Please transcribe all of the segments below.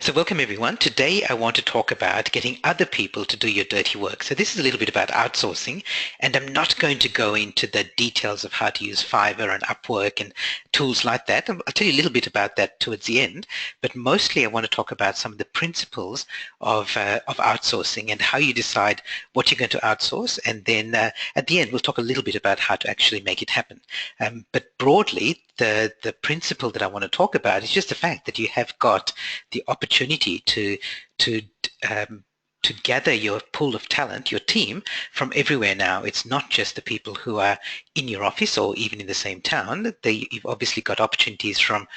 So welcome everyone. Today I want to talk about getting other people to do your dirty work. So this is a little bit about outsourcing, and I'm not going to go into the details of how to use Fiverr and Upwork and tools like that. I'll tell you a little bit about that towards the end, but mostly I want to talk about some of the principles of outsourcing and how you decide what you're going to outsource, and then at the end we'll talk a little bit about how to actually make it happen. But broadly, the principle that I want to talk about is just the fact that you have got the opportunity to um, to gather your pool of talent, your team, from everywhere now. It's not just the people who are in your office or even in the same town. You've obviously got opportunities from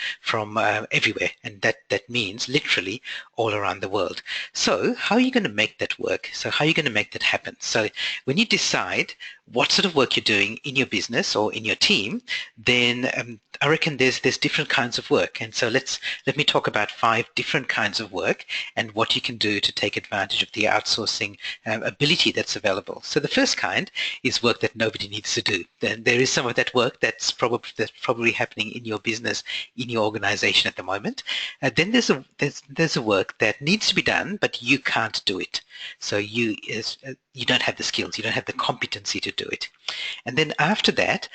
everywhere, and that means literally all around the world. So how are you going to make that work? So how are you going to make that happen? So when you decide what sort of work you're doing in your business or in your team, then I reckon there's different kinds of work. And so let me talk about 5 different kinds of work and what you can do to take advantage of the outsourcing ability that's available. So the first kind is work that nobody needs to do. Then there is some of that work that's probably happening in your business, in your organization at the moment. Then there's a work that needs to be done, but you can't do it. So you don't have the skills, you don't have the competency to do it. And then after that,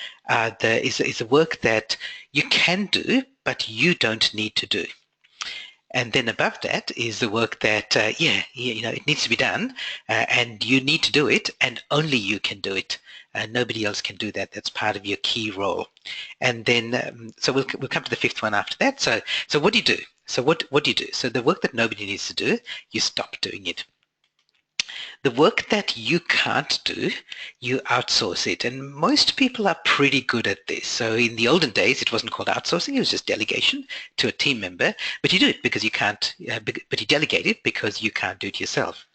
there is a work that you can do, but you don't need to do. And then above that is the work that, it needs to be done, and you need to do it, and only you can do it. Nobody else can do that. That's part of your key role. And then, so we'll come to the 5th one after that. So what do you do? So what do you do? So the work that nobody needs to do, you stop doing it. The work that you can't do, you outsource it. And most people are pretty good at this. So in the olden days, it wasn't called outsourcing. It was just delegation to a team member. But you do it because you can't, but you delegate it because you can't do it yourself.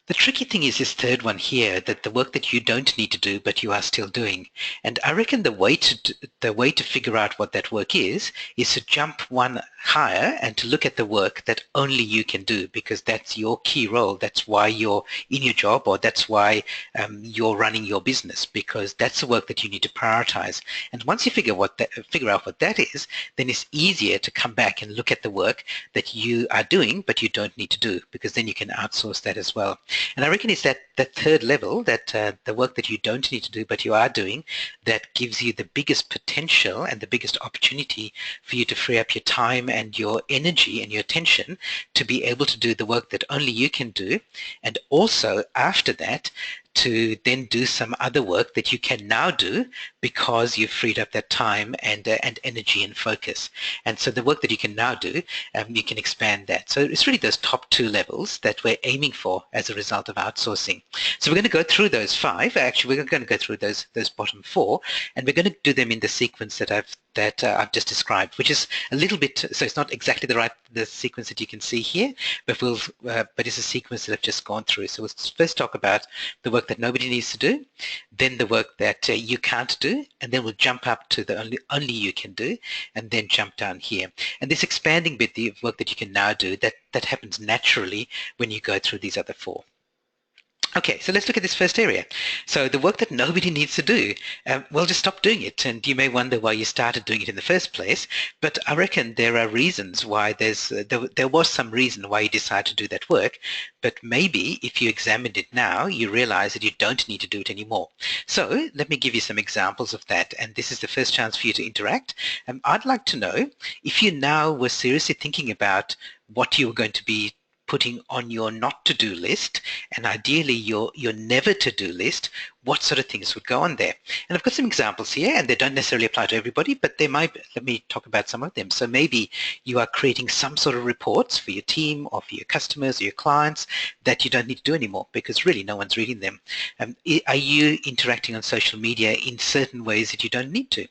The tricky thing is this third one here, that the work that you don't need to do, but you are still doing. And I reckon the way to figure out what that work is to jump one higher and to look at the work that only you can do, because that's your key role. That's why you're in your job, or that's why you're running your business, because that's the work that you need to prioritize. And once you figure out what that is, then it's easier to come back and look at the work that you are doing, but you don't need to do, because then you can outsource that as well. And I reckon it's that third level, that the work that you don't need to do but you are doing, that gives you the biggest potential and the biggest opportunity for you to free up your time and your energy and your attention to be able to do the work that only you can do, and also after that to then do some other work that you can now do because you've freed up that time and energy and focus. And so the work that you can now do, you can expand that. So it's really those top 2 levels that we're aiming for as a result of outsourcing. So we're going to go through those 5. Actually, we're going to go through those bottom 4, and we're going to do them in the sequence that I've just described, which is a little bit, so it's not exactly the sequence that you can see here, but it's a sequence that I've just gone through. So we'll first talk about the work that nobody needs to do, then the work that you can't do, and then we'll jump up to the only you can do, and then jump down here. And this expanding bit, the work that you can now do, that happens naturally when you go through these other 4. Okay, so let's look at this first area. So the work that nobody needs to do, well, just stop doing it. And you may wonder why you started doing it in the first place, but I reckon there are reasons why there was some reason why you decided to do that work, but maybe if you examined it now, you realize that you don't need to do it anymore. So let me give you some examples of that, and this is the first chance for you to interact. I'd like to know if you now were seriously thinking about what you were going to be putting on your not to-do list, and ideally your never to-do list, what sort of things would go on there. And I've got some examples here, and they don't necessarily apply to everybody, but they might. Let me talk about some of them. So maybe you are creating some sort of reports for your team or for your customers or your clients that you don't need to do anymore because really no one's reading them. Are you interacting on social media in certain ways that you don't need to?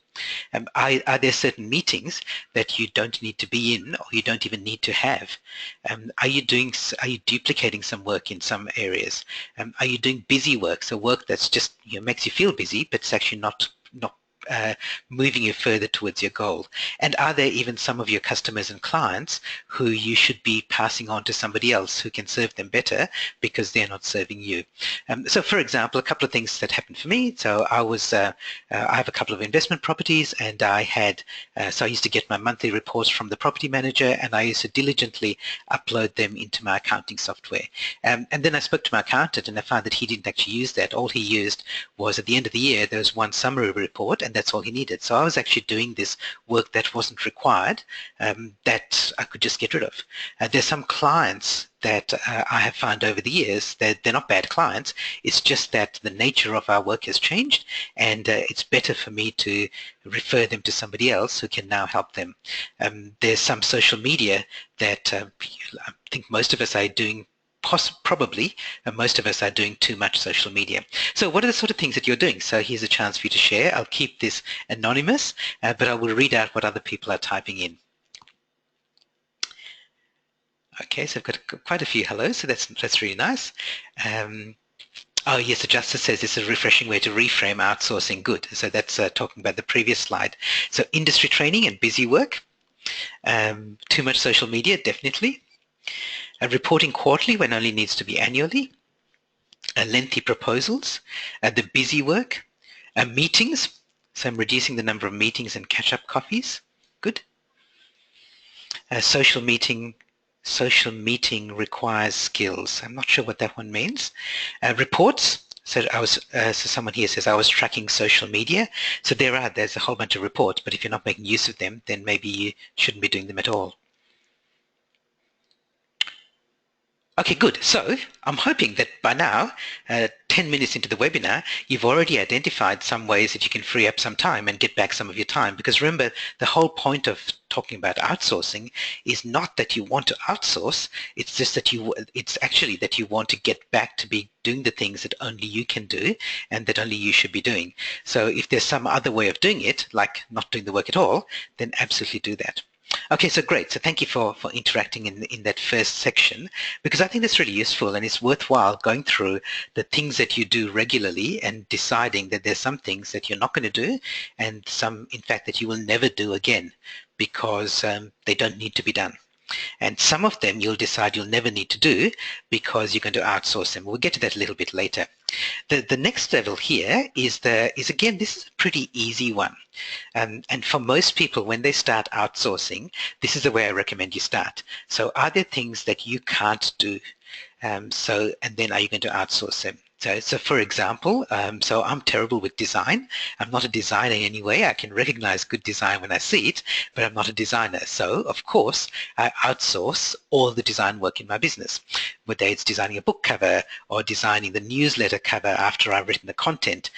Are there certain meetings that you don't need to be in or you don't even need to have? Are you duplicating some work in some areas? Are you doing busy work, so work that's just makes you feel busy, but it's actually not moving you further towards your goal? And are there even some of your customers and clients who you should be passing on to somebody else who can serve them better because they're not serving you? So for example, a couple of things that happened for me. So I have a couple of investment properties, and so I used to get my monthly reports from the property manager, and I used to diligently upload them into my accounting software. And then I spoke to my accountant, and I found that he didn't actually use that. All he used was, at the end of the year, there was one summary report, and that's all he needed. So I was actually doing this work that wasn't required, that I could just get rid of. There's some clients that I have found over the years that they're not bad clients. It's just that the nature of our work has changed, and it's better for me to refer them to somebody else who can now help them. There's some social media that I think most of us are doing. Probably most of us are doing too much social media. So what are the sort of things that you're doing? So here's a chance for you to share. I'll keep this anonymous, but I will read out what other people are typing in. Okay, so I've got quite a few hellos, so that's really nice. Oh yes, the Justice says this is a refreshing way to reframe outsourcing. Good. So that's talking about the previous slide. So industry training and busy work. Too much social media, definitely. Reporting quarterly when only needs to be annually. Lengthy proposals. The busy work. Meetings. So I'm reducing the number of meetings and catch-up coffees. Good. Social meeting requires skills. I'm not sure what that one means. Reports. So so someone here says I was tracking social media. So there's a whole bunch of reports, but if you're not making use of them, then maybe you shouldn't be doing them at all. Okay, good. So I'm hoping that by now, 10 minutes into the webinar, you've already identified some ways that you can free up some time and get back some of your time. Because remember, the whole point of talking about outsourcing is not that you want to outsource, it's just that it's actually that you want to get back to be doing the things that only you can do and that only you should be doing. So if there's some other way of doing it, like not doing the work at all, then absolutely do that. Okay, so great. So thank you for interacting in that first section, because I think that's really useful, and it's worthwhile going through the things that you do regularly and deciding that there's some things that you're not going to do and some, in fact, that you will never do again because they don't need to be done. And some of them you'll decide you'll never need to do because you're going to outsource them. We'll get to that a little bit later. The next level here is again, this is a pretty easy one. And for most people, when they start outsourcing, this is the way I recommend you start. So are there things that you can't do? And then are you going to outsource them? So for example, so I'm terrible with design. I'm not a designer anyway. I can recognize good design when I see it, but I'm not a designer. So of course, I outsource all the design work in my business, whether it's designing a book cover or designing the newsletter cover after I've written the content,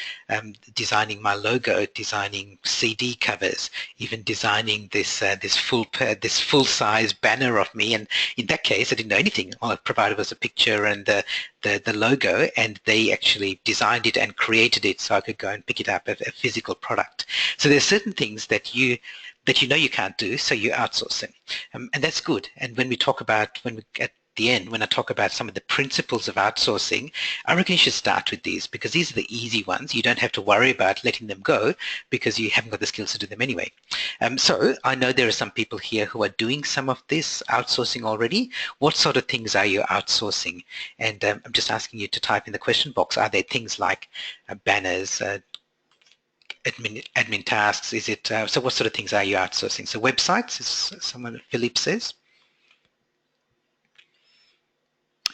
designing my logo, designing CD covers, even designing this full-size banner of me. And in that case, I didn't know anything. All I provided was a picture and the logo, and they actually designed it and created it so I could go and pick it up, a physical product. So there's certain things that you know you can't do, so you outsource them, and that's good. And when we talk about at the end, when I talk about some of the principles of outsourcing, I reckon you should start with these because these are the easy ones. You don't have to worry about letting them go because you haven't got the skills to do them anyway. So I know there are some people here who are doing some of this outsourcing already. What sort of things are you outsourcing? And I'm just asking you to type in the question box. Are there things like banners, admin tasks? Is it so? What sort of things are you outsourcing? So websites, as someone Philippe says.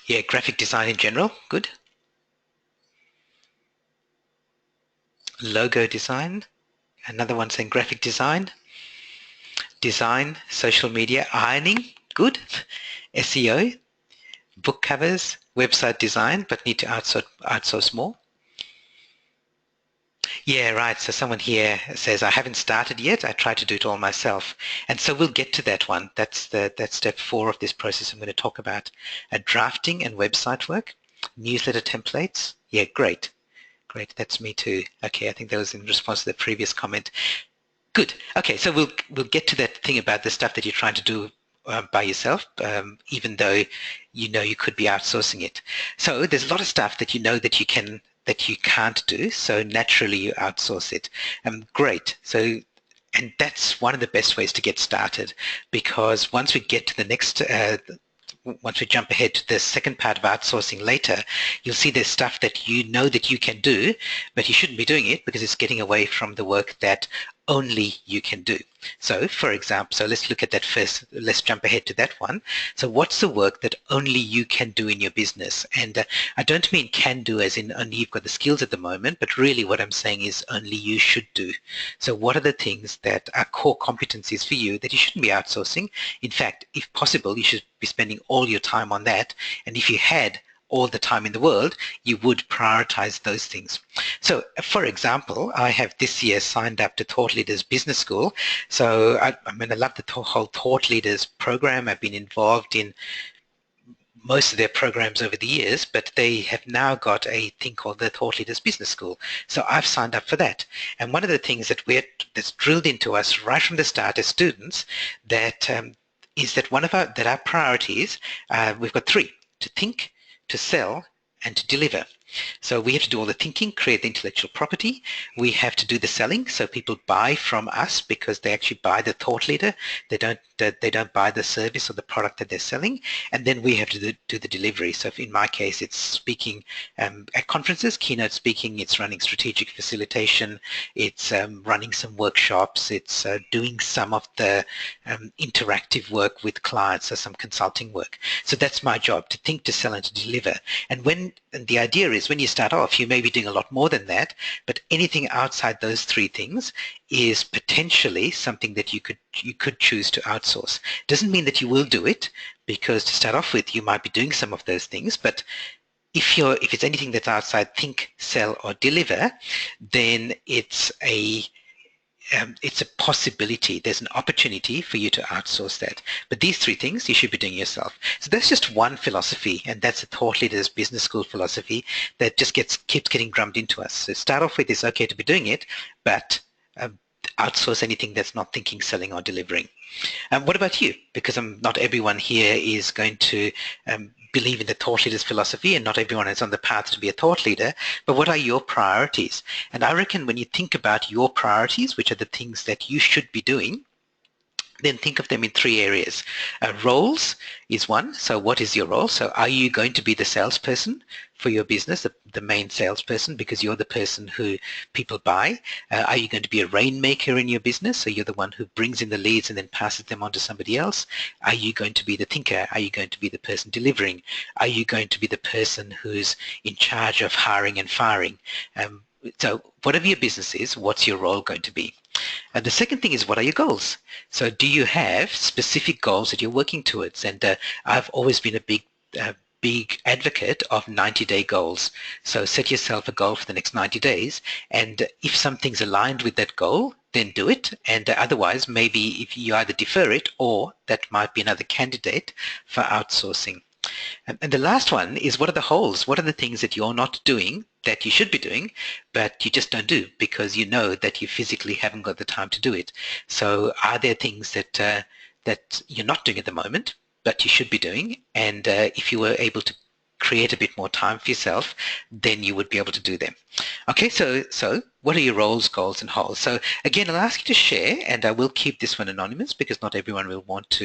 Yeah, graphic design in general, good. Logo design, another one saying graphic design. Design, social media, ironing, good. SEO, book covers, website design, but need to outsource more. Yeah, right. So someone here says, I haven't started yet. I try to do it all myself. And so we'll get to that one. That's step 4 of this process I'm going to talk about. Drafting and website work, newsletter templates. Yeah, great. Great. That's me too. Okay, I think that was in response to the previous comment. Good. Okay, so we'll get to that thing about the stuff that you're trying to do by yourself, even though you know you could be outsourcing it. So there's a lot of stuff that you know that you can that you can't do, so naturally you outsource it. Great. So, and that's one of the best ways to get started, because once we get to the next once we jump ahead to the second part of outsourcing later, you'll see there's stuff that you know that you can do, but you shouldn't be doing it because it's getting away from the work that only you can do. So for example, so let's look at that first. Let's jump ahead to that one. So what's the work that only you can do in your business? And I don't mean can do as in only you've got the skills at the moment, but really what I'm saying is only you should do. So what are the things that are core competencies for you that you shouldn't be outsourcing? In fact, if possible, you should be spending all your time on that. And if you had all the time in the world, you would prioritize those things. So, for example, I have this year signed up to Thought Leaders Business School. So, I love the whole Thought Leaders program. I've been involved in most of their programs over the years, but they have now got a thing called the Thought Leaders Business School. So I've signed up for that. And one of the things that's drilled into us right from the start as students that is that our priorities, we've got three: to think, to sell, and to deliver. So we have to do all the thinking, create the intellectual property. We have to do the selling, so people buy from us because they actually buy the thought leader. They don't buy the service or the product that they're selling. And then we have to do the delivery. So in my case, it's speaking at conferences, keynote speaking. It's running strategic facilitation. It's running some workshops. It's doing some of the interactive work with clients, so some consulting work. So that's my job: to think, to sell, and to deliver. And the idea is, when you start off, you may be doing a lot more than that, but anything outside those three things is potentially something that you could choose to outsource. Doesn't mean that you will do it, because to start off with, you might be doing some of those things, but if it's anything that's outside think, sell, or deliver, then it's a possibility. There's an opportunity for you to outsource that. But these three things you should be doing yourself. So that's just one philosophy, and that's a Thought Leaders Business School philosophy that just keeps getting drummed into us. So start off with, it's okay to be doing it, but outsource anything that's not thinking, selling, or delivering. What about you? Because not everyone here is going to believe in the thought leaders philosophy, and not everyone is on the path to be a thought leader, but what are your priorities? And I reckon when you think about your priorities, which are the things that you should be doing, then think of them in three areas. Roles is one. So what is your role? So are you going to be the salesperson for your business, the main salesperson, because you're the person who people buy? Are you going to be a rainmaker in your business? So you're the one who brings in the leads and then passes them on to somebody else. Are you going to be the thinker? Are you going to be the person delivering? Are you going to be the person who's in charge of hiring and firing? So whatever your business is, what's your role going to be? The second thing is, what are your goals? So do you have specific goals that you're working towards? And I've always been a big advocate of 90-day goals. So set yourself a goal for the next 90 days. And if something's aligned with that goal, then do it. And otherwise, maybe if you either defer it, or that might be another candidate for outsourcing. And the last one is, what are the holes? What are the things that you're not doing that you should be doing, but you just don't do because you know that you physically haven't got the time to do it? So are there things that you're not doing at the moment, but you should be doing? And if you were able to create a bit more time for yourself, then you would be able to do them. Okay, so what are your roles, goals, and holes? So again, I'll ask you to share, and I will keep this one anonymous because not everyone will want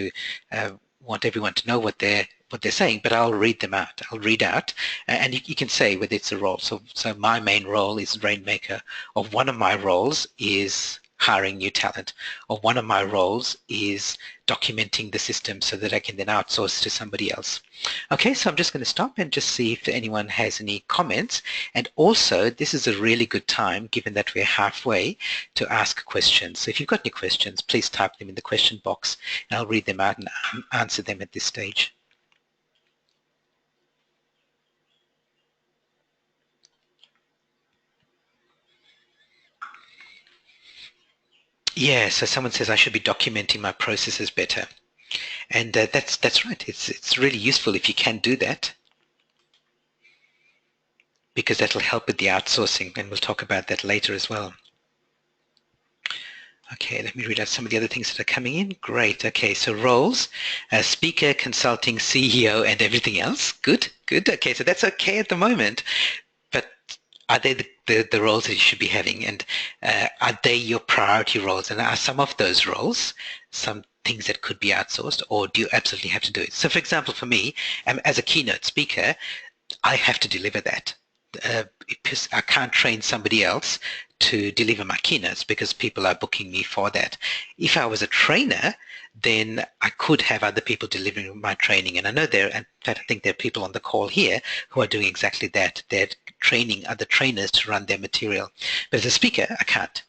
everyone to know what they're saying, but I'll read them out. I'll read out, and you can say whether it's a role. So my main role is rainmaker, or one of my roles is hiring new talent, or one of my roles is documenting the system so that I can then outsource to somebody else. Okay, so I'm just going to stop and just see if anyone has any comments. And also, this is a really good time, given that we're halfway, to ask questions. So if you've got any questions, please type them in the question box, and I'll read them out and answer them at this stage. Yeah, so someone says I should be documenting my processes better. And that's right. It's really useful if you can do that, because that'll help with the outsourcing, and we'll talk about that later as well. Okay, let me read out some of the other things that are coming in. Great. Okay, so roles, speaker, consulting, CEO, and everything else. Good, good. Okay, so that's okay at the moment. But Are they the roles that you should be having, and are they your priority roles? And are some of those roles some things that could be outsourced, or do you absolutely have to do it? So, for example, for me, as a keynote speaker, I have to deliver that. Because I can't train somebody else to deliver my keynotes because people are booking me for that. If I was a trainer, then I could have other people delivering my training. And I know in fact, I think there are people on the call here who are doing exactly that. They're training other trainers to run their material. But as a speaker, I can't.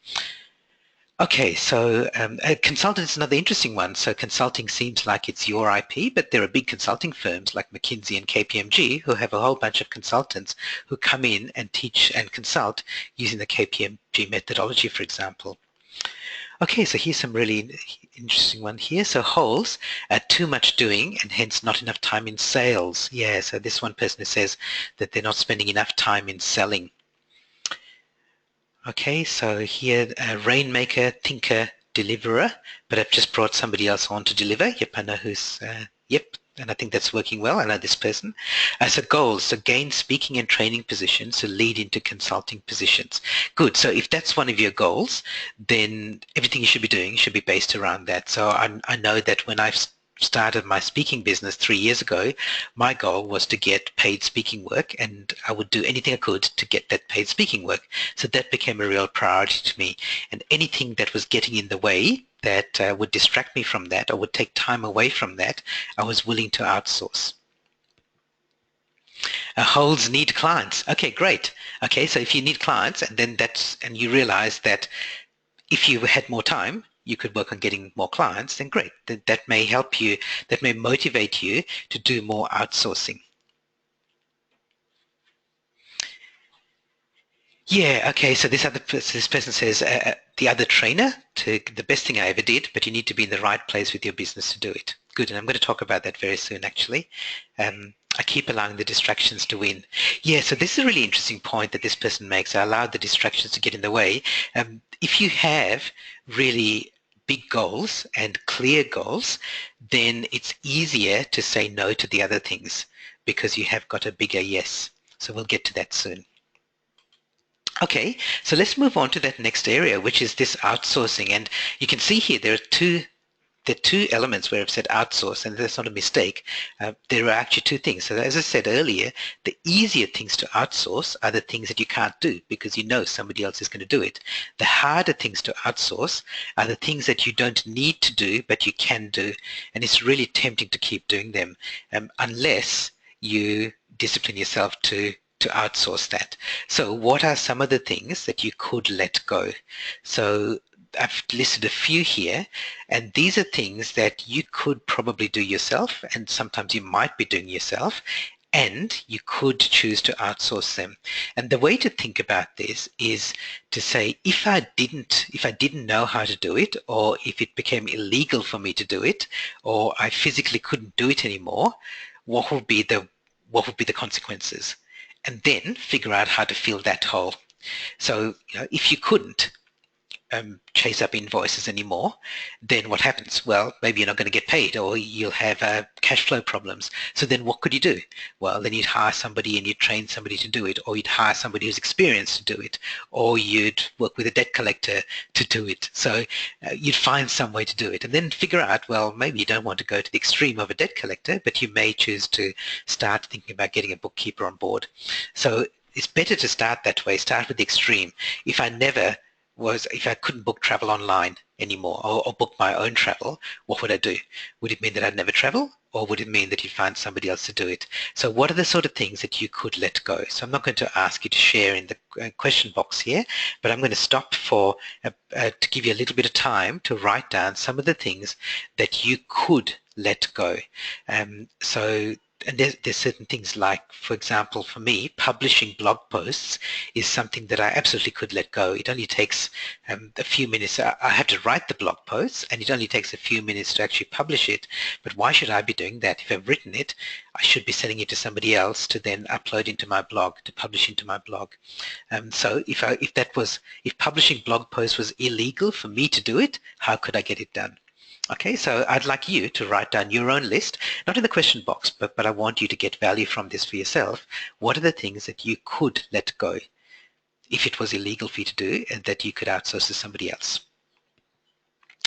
Okay, so a consultant is another interesting one. So consulting seems like it's your IP, but there are big consulting firms like McKinsey and KPMG who have a whole bunch of consultants who come in and teach and consult using the KPMG methodology, for example. Okay, so here's some really interesting one here. So holes are too much doing and hence not enough time in sales. Yeah, so this one person says that they're not spending enough time in selling. Okay, so here, rainmaker, thinker, deliverer, but I've just brought somebody else on to deliver. Yep, I know who's, yep, and I think that's working well. I know this person. So goals, so gain speaking and training positions to lead into consulting positions. Good, so if that's one of your goals, then everything you should be doing should be based around that. So I know that when I've started my speaking business 3 years ago, my goal was to get paid speaking work, and I would do anything I could to get that paid speaking work. So that became a real priority to me. And anything that was getting in the way that would distract me from that or would take time away from that, I was willing to outsource. Holds need clients. Okay, great. Okay, so if you need clients and you realize that if you had more time, you could work on getting more clients, then great. That may help you, that may motivate you to do more outsourcing. Yeah, okay, so this person says, the other trainer, the best thing I ever did, but you need to be in the right place with your business to do it. Good, and I'm going to talk about that very soon, actually. I keep allowing the distractions to win. Yeah, so this is a really interesting point that this person makes. I allow the distractions to get in the way. If you have really big goals and clear goals, then it's easier to say no to the other things because you have got a bigger yes. So we'll get to that soon. Okay, so let's move on to that next area, which is this outsourcing. And you can see here there are two elements where I've said outsource, and that's not a mistake. There are actually two things. So as I said earlier, the easier things to outsource are the things that you can't do because you know somebody else is going to do it. The harder things to outsource are the things that you don't need to do, but you can do. And it's really tempting to keep doing them unless you discipline yourself to outsource that. So what are some of the things that you could let go? So I've listed a few here, and these are things that you could probably do yourself, and sometimes you might be doing yourself, and you could choose to outsource them. And the way to think about this is to say, if I didn't know how to do it, or if it became illegal for me to do it, or I physically couldn't do it anymore, what would be the consequences? And then figure out how to fill that hole. So, if you couldn't chase up invoices anymore, then what happens? Well, maybe you're not going to get paid, or you'll have cash flow problems. So then what could you do? Well, then you'd hire somebody and you'd train somebody to do it, or you'd hire somebody who's experienced to do it, or you'd work with a debt collector to do it. So you'd find some way to do it, and then figure out, well, maybe you don't want to go to the extreme of a debt collector, but you may choose to start thinking about getting a bookkeeper on board. So it's better to start that way, start with the extreme. If I couldn't book travel online anymore, or book my own travel, what would I do? Would it mean that I'd never travel, or would it mean that you'd find somebody else to do it? So what are the sort of things that you could let go? So I'm not going to ask you to share in the question box here, but I'm going to stop to give you a little bit of time to write down some of the things that you could let go. And there's certain things like, for example, for me, publishing blog posts is something that I absolutely could let go. It only takes a few minutes. I have to write the blog posts, and it only takes a few minutes to actually publish it. But why should I be doing that? If I've written it, I should be sending it to somebody else to then upload into my blog, to publish into my blog. So if publishing blog posts was illegal for me to do it, how could I get it done? Okay, so I'd like you to write down your own list, not in the question box, but I want you to get value from this for yourself. What are the things that you could let go? if it was illegal for you to do, that you could outsource to somebody else.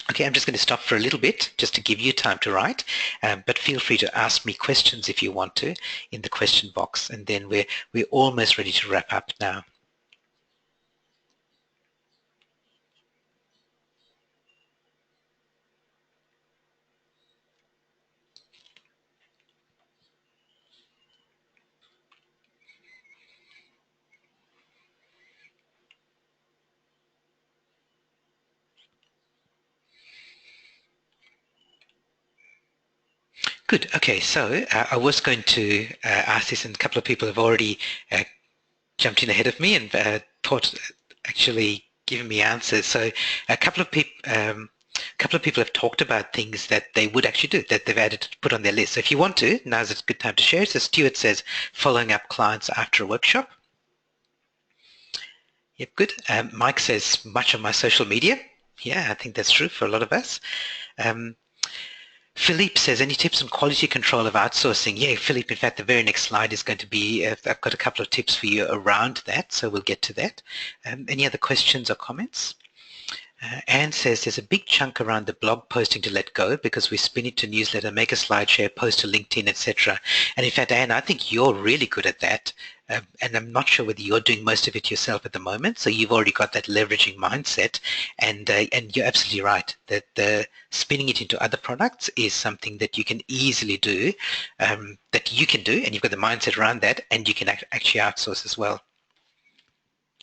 Okay, I'm just going to stop for a little bit just to give you time to write, but feel free to ask me questions if you want to in the question box, and then we're almost ready to wrap up now. Good. Okay, so I was going to ask this, and a couple of people have already jumped in ahead of me and thought actually giving me answers. So a couple of people have talked about things that they would actually do, that they've added to put on their list. So if you want to, now's a good time to share. So Stuart says, following up clients after a workshop. Yep, good. Mike says, much of my social media. Yeah, I think that's true for a lot of us. Philippe says, any tips on quality control of outsourcing? Yeah, Philippe, in fact, the very next slide is going to be, I've got a couple of tips for you around that, so we'll get to that. Any other questions or comments? Anne says there's a big chunk around the blog posting to let go because we spin it to newsletter, make a slideshare, post to LinkedIn, etc. And in fact, Anne, I think you're really good at that. And I'm not sure whether you're doing most of it yourself at the moment. So you've already got that leveraging mindset, and you're absolutely right that the spinning it into other products is something that you can easily do, and you've got the mindset around that, and you can actually outsource as well.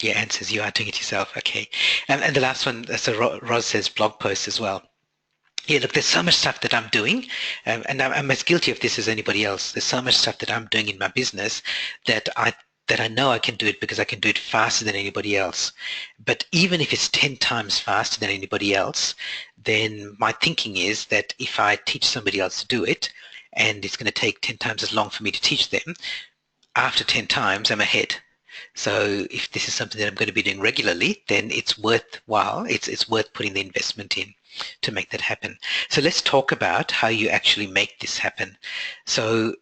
Yeah, Anne says you are doing it yourself. Okay. And the last one, so Roz says blog posts as well. Yeah, look, there's so much stuff that I'm doing, and I'm as guilty of this as anybody else. There's so much stuff that I'm doing in my business that I know I can do it because I can do it faster than anybody else. But even if it's 10 times faster than anybody else, then my thinking is that if I teach somebody else to do it, and it's going to take 10 times as long for me to teach them, after 10 times, I'm ahead. So if this is something that I'm going to be doing regularly, then it's worthwhile. It's worth putting the investment in to make that happen. So let's talk about how you actually make this happen. So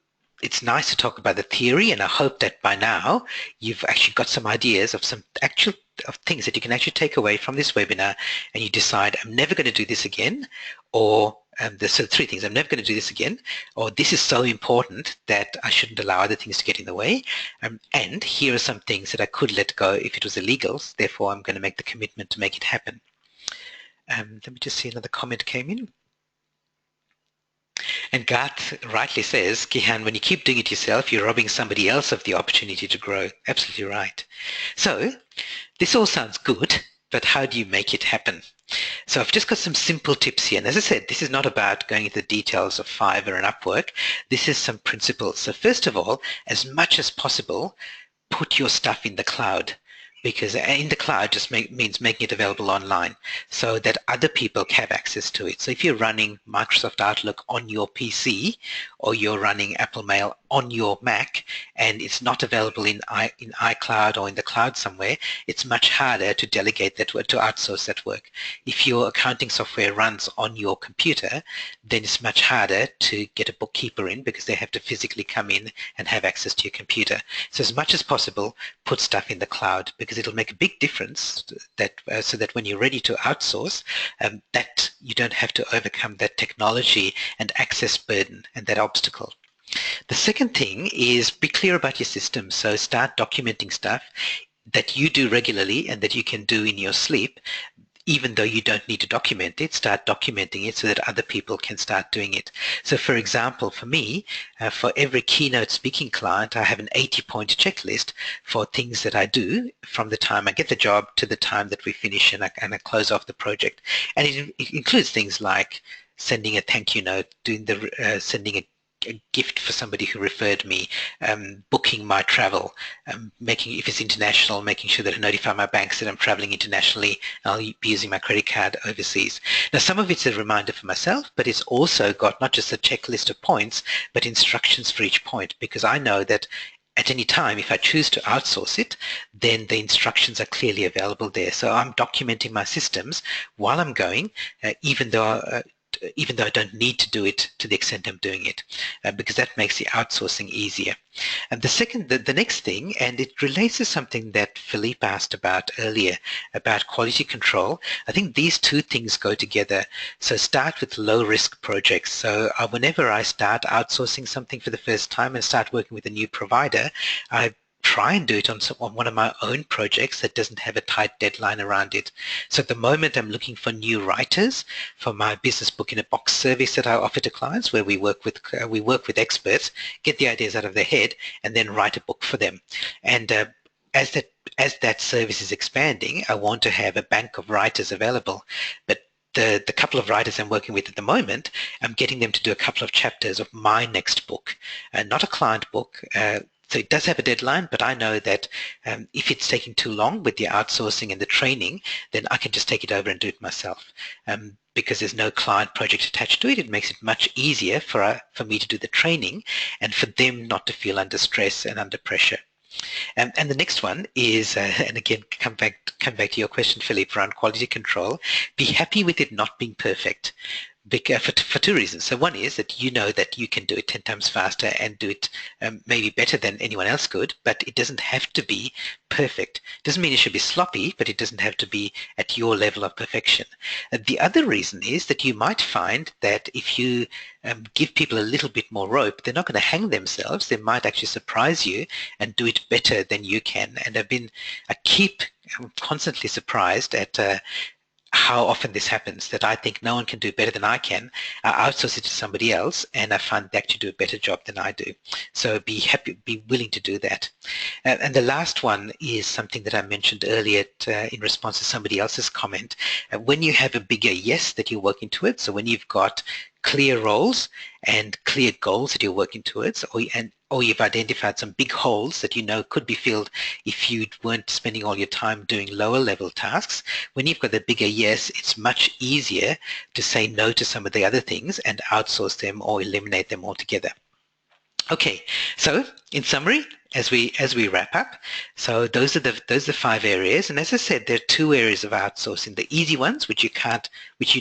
it's nice to talk about the theory, and I hope that by now you've actually got some ideas of some actual of things that you can actually take away from this webinar, and you decide, I'm never going to do this again, or there's so 3 things. I'm never going to do this again, or this is so important that I shouldn't allow other things to get in the way, and here are some things that I could let go if it was illegal, therefore I'm going to make the commitment to make it happen. Let me just see, another comment came in. And Garth rightly says, Kihan, when you keep doing it yourself, you're robbing somebody else of the opportunity to grow. Absolutely right. So this all sounds good, but how do you make it happen? So I've just got some simple tips here. And as I said, this is not about going into the details of Fiverr and Upwork. This is some principles. So first of all, as much as possible, put your stuff in the cloud, because in the cloud just means making it available online so that other people have access to it. So if you're running Microsoft Outlook on your PC, or you're running Apple Mail on your Mac, and it's not available in iCloud or in the cloud somewhere, it's much harder to delegate that work, to outsource that work. If your accounting software runs on your computer, then it's much harder to get a bookkeeper in because they have to physically come in and have access to your computer. So as much as possible, put stuff in the cloud, because it'll make a big difference that so that when you're ready to outsource, that you don't have to overcome that technology and access burden and that obstacle. The second thing is be clear about your system. So start documenting stuff that you do regularly and that you can do in your sleep. Even though you don't need to document it, start documenting it so that other people can start doing it. So for example, for me, for every keynote speaking client, I have an 80-point checklist for things that I do from the time I get the job to the time that we finish and I close off the project. And it includes things like sending a thank you note, sending a gift for somebody who referred me, booking my travel, if it's international, making sure that I notify my banks that I'm traveling internationally, and I'll be using my credit card overseas. Now, some of it's a reminder for myself, but it's also got not just a checklist of points, but instructions for each point, because I know that at any time, if I choose to outsource it, then the instructions are clearly available there. So I'm documenting my systems while I'm going, even though even though I don't need to do it to the extent I'm doing it, because that makes the outsourcing easier. And the next thing, and it relates to something that Philippe asked about earlier about quality control. I think these two things go together. So start with low risk projects. So whenever I start outsourcing something for the first time and start working with a new provider, I try and do it on one of my own projects that doesn't have a tight deadline around it. So at the moment, I'm looking for new writers for my business book in a box service that I offer to clients, where we work with experts, get the ideas out of their head, and then write a book for them. And as that service is expanding, I want to have a bank of writers available. But the couple of writers I'm working with at the moment, I'm getting them to do a couple of chapters of my next book, not a client book. So it does have a deadline, but I know that if it's taking too long with the outsourcing and the training, then I can just take it over and do it myself. Because there's no client project attached to it, it makes it much easier for me to do the training and for them not to feel under stress and under pressure. And the next one is, and again, come back to your question, Philippe, around quality control. Be happy with it not being perfect. For two reasons. So one is that you know that you can do it 10 times faster and do it maybe better than anyone else could, but it doesn't have to be perfect. It doesn't mean it should be sloppy, but it doesn't have to be at your level of perfection. The other reason is that you might find that if you give people a little bit more rope, they're not going to hang themselves. They might actually surprise you and do it better than you can. And I'm constantly surprised at how often this happens, that I think no one can do better than I can. I outsource it to somebody else, and I find they actually do a better job than I do. So be willing to do that. And the last one is something that I mentioned earlier in response to somebody else's comment. When you have a bigger yes that you're working towards, so when you've got clear roles and clear goals that you're working towards, or you've identified some big holes that you know could be filled if you weren't spending all your time doing lower level tasks, when you've got the bigger yes, it's much easier to say no to some of the other things and outsource them or eliminate them altogether. Okay, so in summary, as we wrap up, so those are the 5 areas, and as I said, there are 2 areas of outsourcing: the easy ones, which you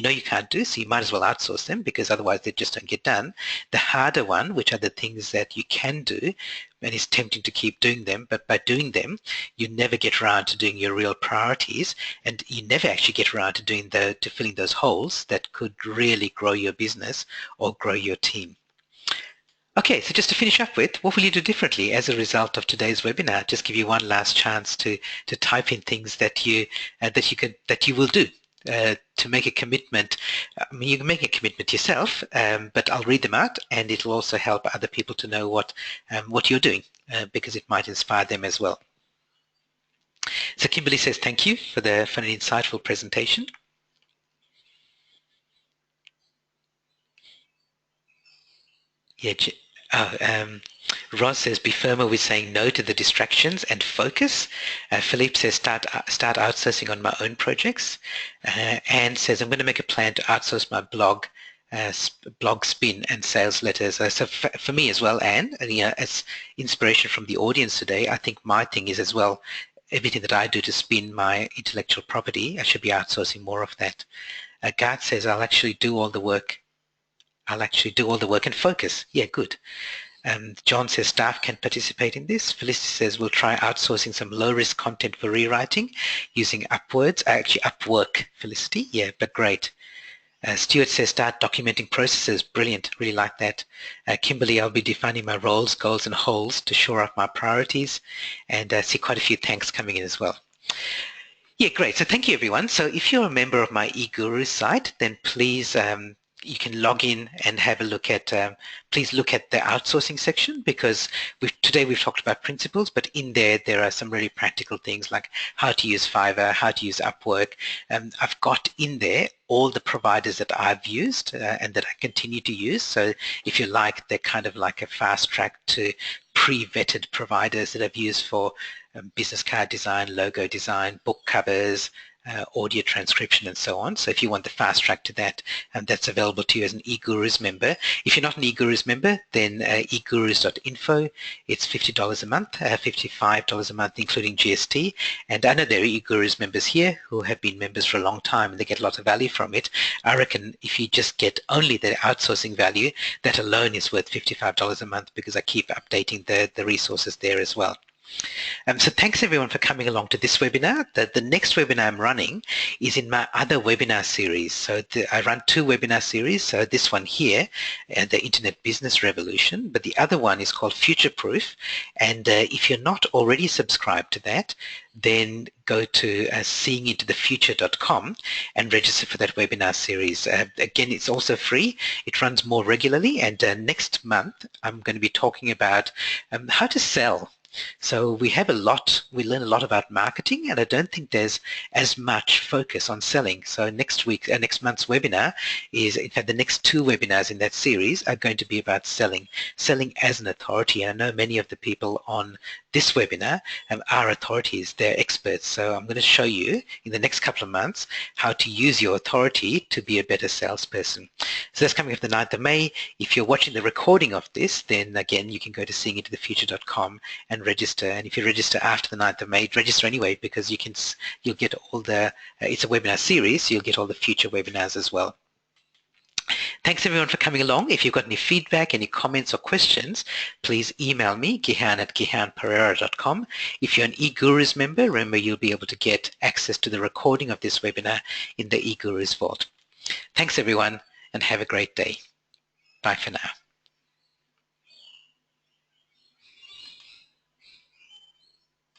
know you can't do, so you might as well outsource them because otherwise they just don't get done. The harder one, which are the things that you can do, and it's tempting to keep doing them, but by doing them, you never get around to doing your real priorities, and you never actually get around to filling those holes that could really grow your business or grow your team. Okay, so just to finish up with, what will you do differently as a result of today's webinar? Just give you one last chance to type in things that you will do to make a commitment. I mean, you can make a commitment yourself, but I'll read them out, and it'll also help other people to know what you're doing because it might inspire them as well. So Kimberly says thank you for an insightful presentation. Yeah. Roz says, be firmer with saying no to the distractions and focus. Philippe says, start outsourcing on my own projects. Anne says, I'm going to make a plan to outsource my blog spin and sales letters. So for me as well, Anne, and, as inspiration from the audience today, I think my thing is as well, everything that I do to spin my intellectual property, I should be outsourcing more of that. Gart says, I'll actually do all the work and focus. Yeah, good. John says staff can participate in this. Felicity says we'll try outsourcing some low-risk content for rewriting using Upwork, Felicity. Yeah, but great. Stuart says start documenting processes. Brilliant. Really like that. Kimberly, I'll be defining my roles, goals, and holes to shore up my priorities. And see quite a few thanks coming in as well. Yeah, great. So thank you, everyone. So if you're a member of my eGuru site, then please you can log in and have a look at, please look at the outsourcing section, because today we've talked about principles, but in there are some really practical things like how to use Fiverr, how to use Upwork. I've got in there all the providers that I've used and that I continue to use. So if you like, they're kind of like a fast track to pre-vetted providers that I've used for business card design, logo design, book covers, audio transcription and so on. So if you want the fast track to that, that's available to you as an eGurus member. If you're not an eGurus member, then egurus.info. It's $50 a month, $55 a month including GST. And I know there are eGurus members here who have been members for a long time and they get a lot of value from it. I reckon if you just get only the outsourcing value, that alone is worth $55 a month because I keep updating the resources there as well. So thanks everyone for coming along to this webinar. The next webinar I'm running is in my other webinar series. So I run two webinar series. So this one here, the Internet Business Revolution, but the other one is called Future Proof. And if you're not already subscribed to that, then go to seeingintothefuture.com and register for that webinar series. Again, it's also free. It runs more regularly. And next month, I'm going to be talking about how to sell. So we learn a lot about marketing, and I don't think there's as much focus on selling. So next month's webinar is, in fact, the next two webinars in that series are going to be about selling as an authority. And I know many of the people on this webinar are authorities, they're experts. So I'm going to show you in the next couple of months how to use your authority to be a better salesperson. So that's coming up the 9th of May. If you're watching the recording of this, then again, you can go to seeingintothefuture.com and register. And if you register after the 9th of May, register anyway because you'll get all the, it's a webinar series, so you'll get all the future webinars as well. Thanks everyone for coming along. If you've got any feedback, any comments or questions, please email me, gihan@gihanperera.com. If you're an eGurus member, remember you'll be able to get access to the recording of this webinar in the eGurus vault. Thanks everyone and have a great day. Bye for now.